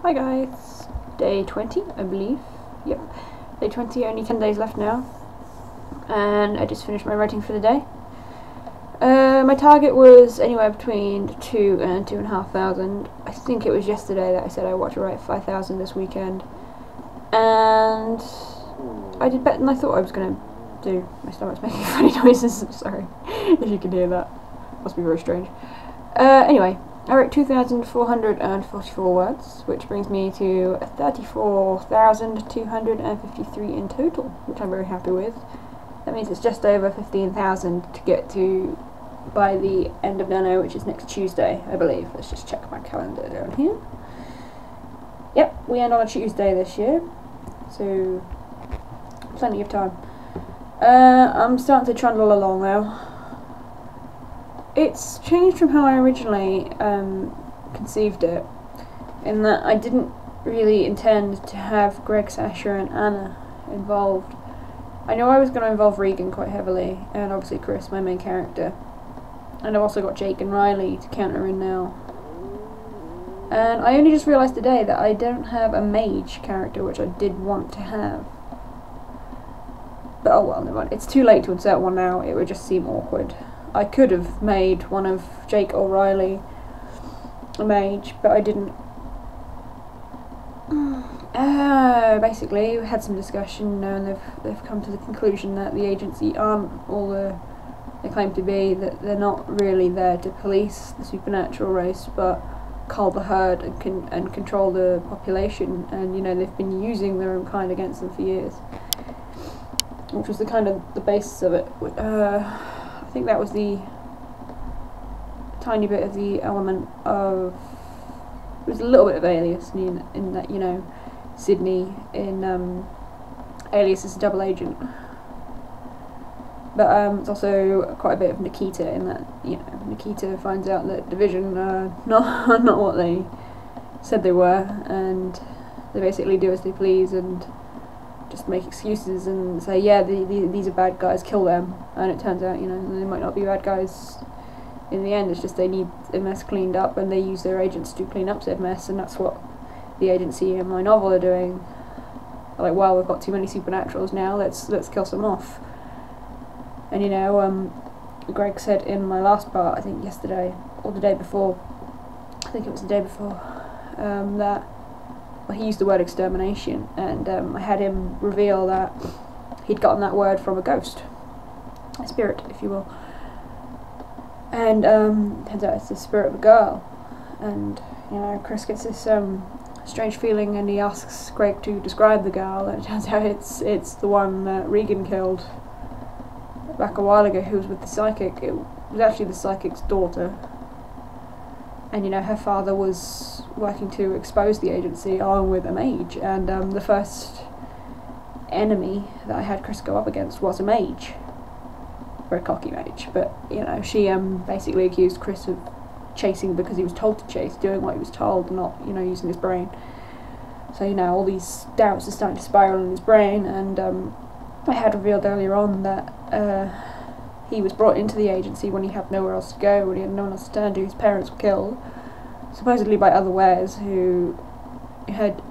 Hi guys, day 20 I believe, yep, day 20, only 10 days left now, and I just finished my writing for the day. My target was anywhere between 2 and 2,500. I think it was yesterday that I said I want to write 5,000 this weekend, and I did better than I thought I was going to do. My stomach's making funny noises, sorry if you can hear that, must be very strange. Anyway, I wrote 2,444 words, which brings me to 34,253 in total, which I'm very happy with. That means it's just over 15,000 to get to by the end of Nano, which is next Tuesday, I believe. Let's just check my calendar down here. Yep, we end on a Tuesday this year, so plenty of time. I'm starting to trundle along now. It's changed from how I originally conceived it, in that I didn't really intend to have Greg, Sasha and Anna involved. I know I was going to involve Regan quite heavily, and obviously Chris, my main character, and I've also got Jake and Riley to counter in now. And I only just realised today that I don't have a mage character, which I did want to have. But oh well, never mind. It's too late to insert one now, it would just seem awkward. I could have made one of Jake or Riley a mage, but I didn't. Basically, we had some discussion, and they've come to the conclusion that the agency aren't all they claim to be, that they're not really there to police the supernatural race, but cull the herd and control the population, and you know, they've been using their own kind against them for years, which was the kind of the basis of it. I think that was the tiny bit of the element of, it was a little bit of Alias in that, you know, Sydney in Alias is a double agent, but it's also quite a bit of Nikita in that, you know, Nikita finds out that Division are not what they said they were, and they basically do as they please and just make excuses and say, yeah, these are bad guys, kill them, and it turns out, you know, they might not be bad guys in the end. It's just they need a mess cleaned up, and they use their agents to clean up said mess, and that's what the agency in my novel are doing. They're like, well, we've got too many supernaturals now, let's kill some off. And you know, Greg said in my last part, I think yesterday or the day before, I think it was the day before, that, well, he used the word extermination, and I had him reveal that he'd gotten that word from a ghost, a spirit, if you will. And turns out it's the spirit of a girl. And you know, Chris gets this strange feeling, and he asks Greg to describe the girl, and it turns out it's the one that Regan killed back a while ago, who was with the psychic. It was actually the psychic's daughter. And you know, her father was working to expose the agency along with a mage, and the first enemy that I had Chris go up against was a mage. Very cocky mage, but you know, she basically accused Chris of chasing because he was told to chase, doing what he was told, not, you know, using his brain. So you know, all these doubts are starting to spiral in his brain, and I had revealed earlier on that he was brought into the agency when he had nowhere else to go, when he had no one else to turn to. His parents were killed, supposedly by other wares who had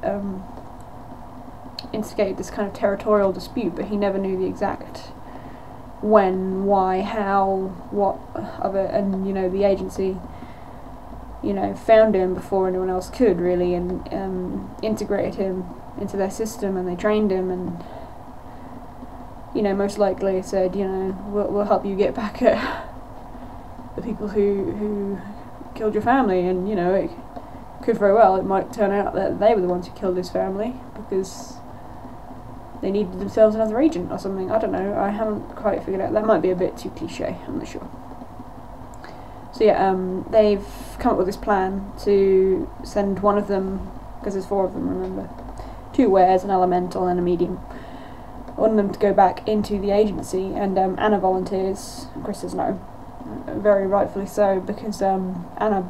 instigated this kind of territorial dispute, but he never knew the exact when, why, how, what of it. And you know, the agency, you know, found him before anyone else could really, and integrated him into their system, and they trained him, and you know, most likely said, you know, we'll help you get back at the people who killed your family. And you know, it could very well, it might turn out that they were the ones who killed his family because they needed themselves another agent or something. I don't know, I haven't quite figured out. That might be a bit too cliche, I'm not sure. So yeah, they've come up with this plan to send one of them, because there's 4 of them, remember, 2 wares, an elemental and a medium. I want them to go back into the agency, and Anna volunteers, and Chris says no. Very rightfully so, because Anna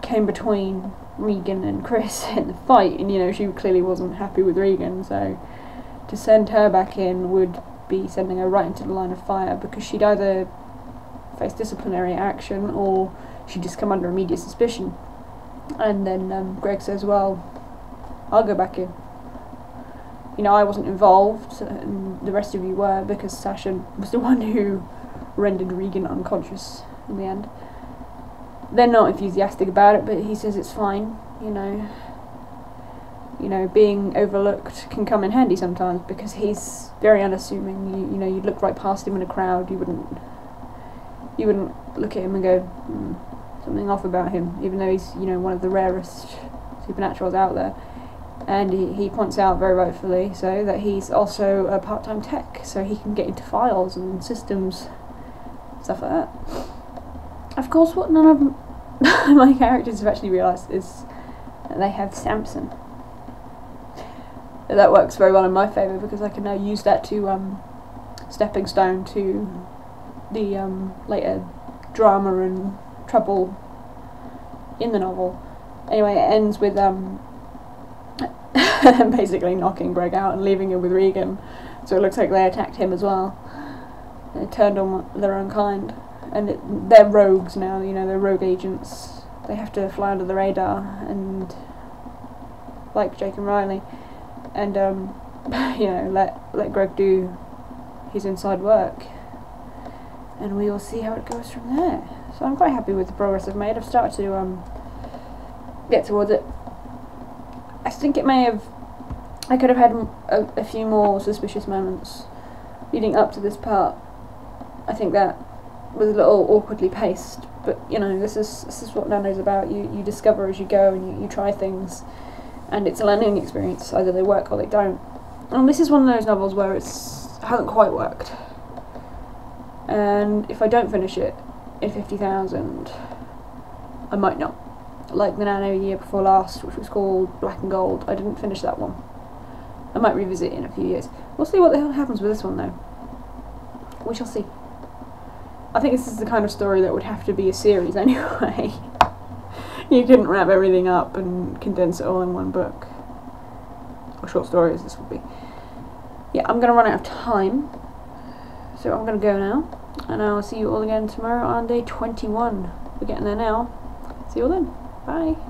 came between Regan and Chris in the fight, and you know, she clearly wasn't happy with Regan, so to send her back in would be sending her right into the line of fire, because she'd either face disciplinary action or she'd just come under immediate suspicion. And then Greg says, well, I'll go back in. You know, I wasn't involved, and the rest of you were, because Sasha was the one who rendered Regan unconscious in the end. They're not enthusiastic about it, but he says it's fine, you know. You know, being overlooked can come in handy sometimes, because he's very unassuming. You know, you'd look right past him in a crowd, you wouldn't look at him and go, something off about him, even though he's, you know, one of the rarest supernaturals out there. And he points out, very rightfully so, that he's also a part-time tech, so he can get into files and systems, stuff like that. Of course, what none of my characters have actually realised is that they have Samson. That works very well in my favour, because I can now use that to stepping stone to the later drama and trouble in the novel. Anyway, it ends with basically knocking Greg out and leaving him with Regan, so it looks like they attacked him as well. They turned on their own kind, and they're rogues now, you know, they're rogue agents. They have to fly under the radar, and like Jake and Riley, and you know, let Greg do his inside work, and we will see how it goes from there. So I'm quite happy with the progress I've made. I've started to get towards it. I think I could have had a few more suspicious moments leading up to this part. I think that was a little awkwardly paced, but you know, this is what Nano's about. You discover as you go, and you try things, and it's a learning experience. Either they work or they don't. And this is one of those novels where it hasn't quite worked. And if I don't finish it in 50,000, I might not. Like the Nano year before last, which was called Black and Gold. I didn't finish that one. I might revisit it in a few years. We'll see what the hell happens with this one, though. We shall see. I think this is the kind of story that would have to be a series anyway. You couldn't wrap everything up and condense it all in one book. Or short story as this would be. Yeah, I'm going to run out of time, so I'm going to go now. And I'll see you all again tomorrow on day 21. We're getting there now. See you all then. Bye.